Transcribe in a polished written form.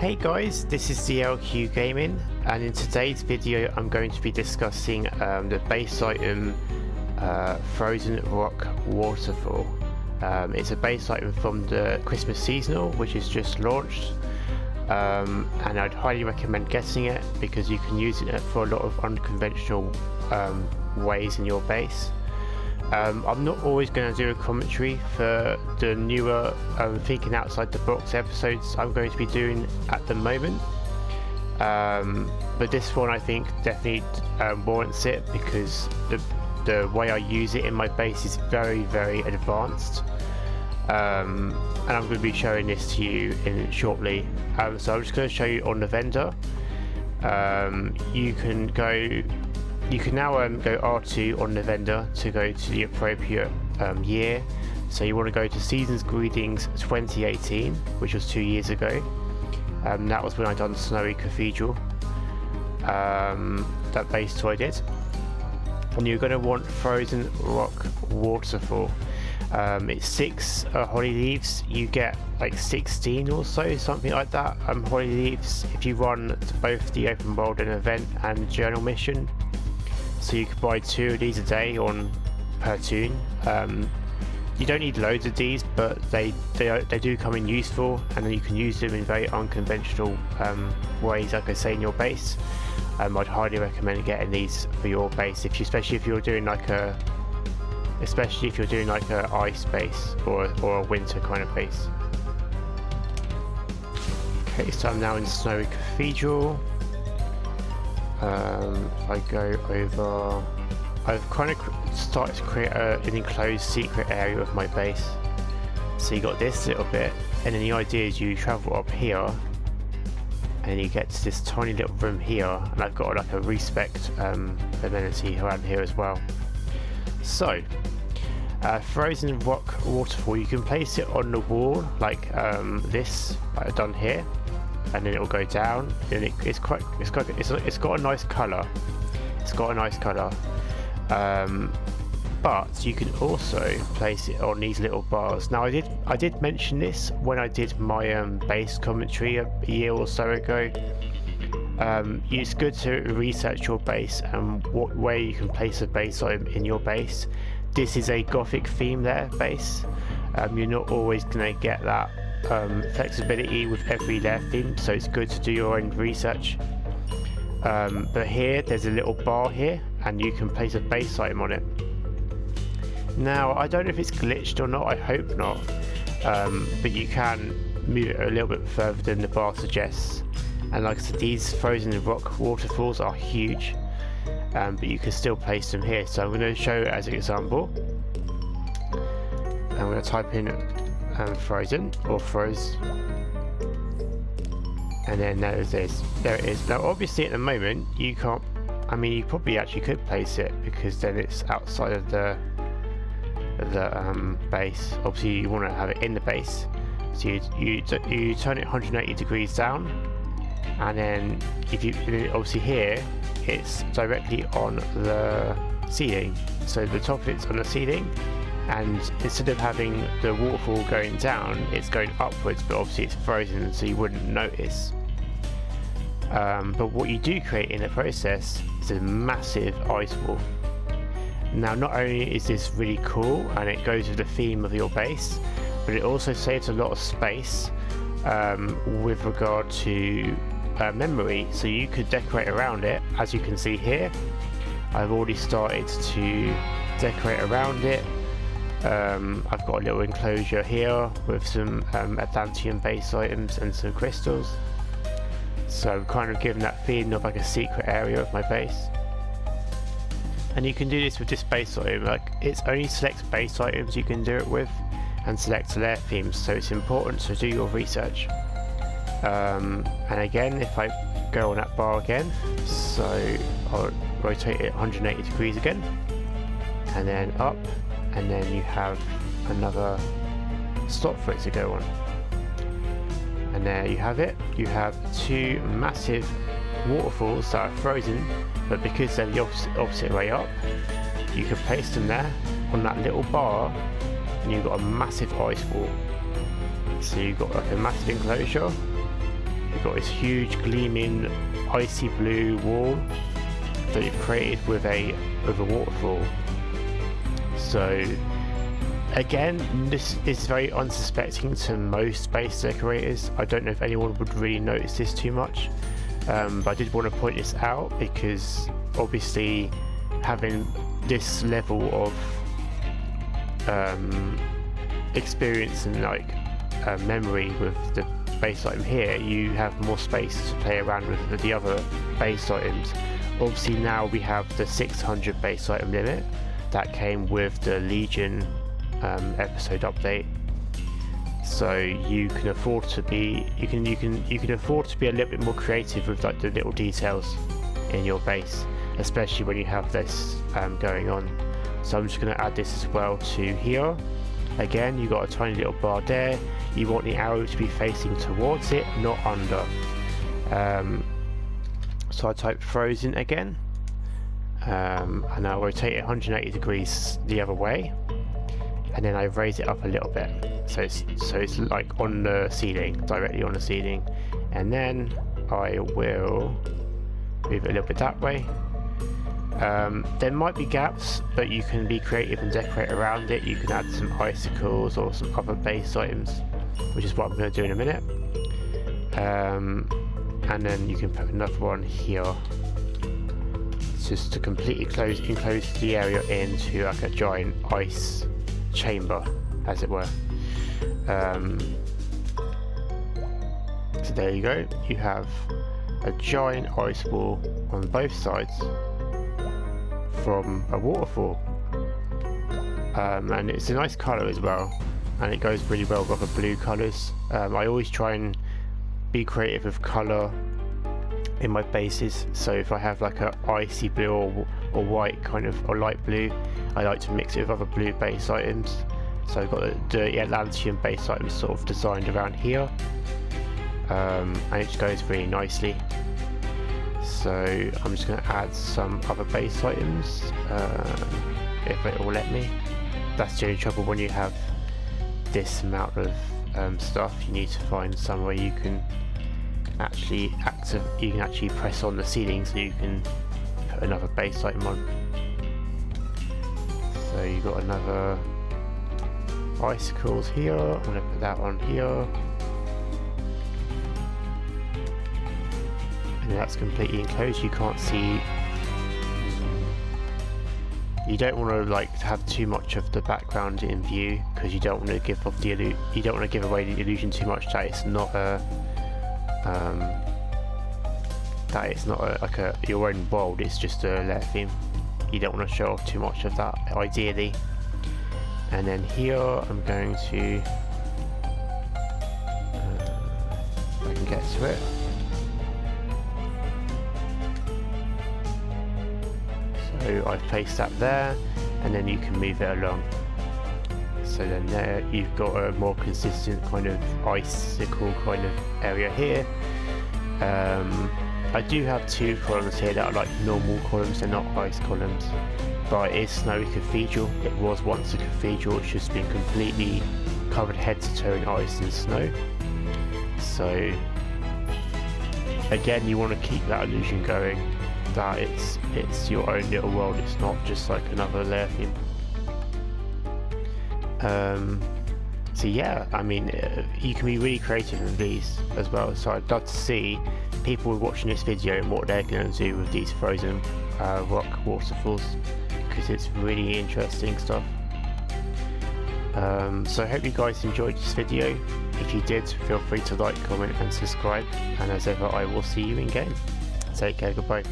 Hey guys, this is TheLQ-Gaming, and in today's video I'm going to be discussing the base item Frozen Rock Waterfall. It's a base item from the Xmas Seasonal, which is just launched, and I'd highly recommend getting it because you can use it for a lot of unconventional ways in your base. I'm not always going to do a commentary for the newer thinking outside the box episodes I'm going to be doing at the moment, but this one I think definitely warrants it because the way I use it in my base is very advanced, and I'm going to be showing this to you shortly. So I'm just going to show you on the vendor. You can now go R2 on the vendor to go to the appropriate year. So you want to go to Season's Greetings 2018, which was 2 years ago. That was when I done Snowy Cathedral. That base toy did. And you're going to want Frozen Rock Waterfall. It's 6 holly leaves. You get like 16 or so, something like that. Holly leaves if you run both the open world and event and journal mission. So you could buy 2 of these a day on per toon. You don't need loads of these, but they do come in useful, and then you can use them in very unconventional ways, like I say, in your base. I'd highly recommend getting these for your base, especially if you're doing like a ice base or a winter kind of base. Okay, so I'm now in Snowy Cathedral. If I go over, I've kind of started to create an enclosed secret area of my base. So you got this little bit, and then the idea is you travel up here and you get to this tiny little room here, and I've got like a respect amenity around here as well. So Frozen Rock Waterfall, you can place it on the wall like this, like I've done here, and then it will go down, and it's got a nice colour. It's got a nice colour, but you can also place it on these little bars. Now I did mention this when I did my base commentary a year or so ago. It's good to research your base and what way you can place a base item in your base. This is a gothic theme there base. You're not always going to get that flexibility with every layer theme, so it's good to do your own research. But here there's a little bar here, and you can place a base item on it. Now I don't know if it's glitched or not, I hope not, but you can move it a little bit further than the bar suggests. And like I said, these Frozen Rock Waterfalls are huge, but you can still place them here. So I'm going to show it as an example. I'm going to type in Frozen or Froze, and then there it is. Now obviously at the moment you can't, I mean you probably actually could place it because then it's outside of the base. Obviously you want to have it in the base, so you turn it 180 degrees down, and then obviously here it's directly on the ceiling, so the top of it's on the ceiling, and instead of having the waterfall going down, it's going upwards, but obviously it's frozen, so you wouldn't notice. But what you do create in the process is a massive ice wall. Now not only is this really cool and it goes with the theme of your base, but it also saves a lot of space with regard to memory, so you could decorate around it. As you can see here, I've already started to decorate around it. I've got a little enclosure here with some Atlantean base items and some crystals, so I'm kind of giving that feeling of like a secret area of my base. And you can do this with this base item, like it's only select base items you can do it with, and select layer themes, so it's important to do your research. And again, if I go on that bar again, so I'll rotate it 180 degrees again, and then up, and then you have another slot for it to go on, and there you have it. You have 2 massive waterfalls that are frozen, but because they're the opposite way up, you can place them there on that little bar, and you've got a massive ice wall. So you've got like a massive enclosure we've got this huge gleaming icy blue wall that you've created with a waterfall. So again, this is very unsuspecting to most base decorators. I don't know if anyone would really notice this too much, but I did want to point this out because obviously having this level of experience and memory with the base item here, you have more space to play around with the other base items. Obviously now we have the 600 base item limit that came with the Legion episode update, so you can afford to be you can afford to be a little bit more creative with like the little details in your base, especially when you have this going on. So I'm just going to add this as well to here. Again, you've got a tiny little bar there. You want the arrow to be facing towards it, not under. So I type Frozen again, and I'll rotate it 180 degrees the other way, and then I raise it up a little bit so it's like on the ceiling, directly on the ceiling, and then I will move it a little bit that way. There might be gaps, but you can be creative and decorate around it. You can add some icicles or some other base items, which is what I'm going to do in a minute. And then you can put another one here, just to completely enclose the area into like a giant ice chamber, as it were. So there you go. You have a giant ice wall on both sides from a waterfall, and it's a nice colour as well, and it goes really well with other blue colours. I always try and be creative with colour in my bases, so if I have like a icy blue or white kind of, or light blue, I like to mix it with other blue base items. So I've got the Atlantean base items sort of designed around here, and it just goes really nicely. So I'm just going to add some other base items, if it will let me. That's the only trouble when you have this amount of stuff. You need to find somewhere you can actually press on the ceiling so you can put another base item on. So you've got another icicles here. I'm going to put that on here. And that's completely enclosed. You can't see. You don't want to like have too much of the background in view, because you don't want to give off the you don't want to give away the illusion too much that it's not a like your own world. It's just a layer theme. You don't want to show off too much of that, ideally. And then here I'm going to if I can get to it. So I've placed that there, and then you can move it along. So then there you've got a more consistent kind of icicle kind of area here. I do have two columns here that are like normal columns, they're not ice columns, but it is Snowy Cathedral. It was once a cathedral, it's just been completely covered head to toe in ice and snow. So again, you want to keep that illusion going, that it's your own little world, it's not just like another layer theme. So yeah, I mean, you can be really creative with these as well, so I'd love to see people watching this video and what they're going to do with these Frozen Rock Waterfalls, because it's really interesting stuff. So I hope you guys enjoyed this video. If you did, feel free to like, comment and subscribe, and as ever I will see you in game. Take care, goodbye.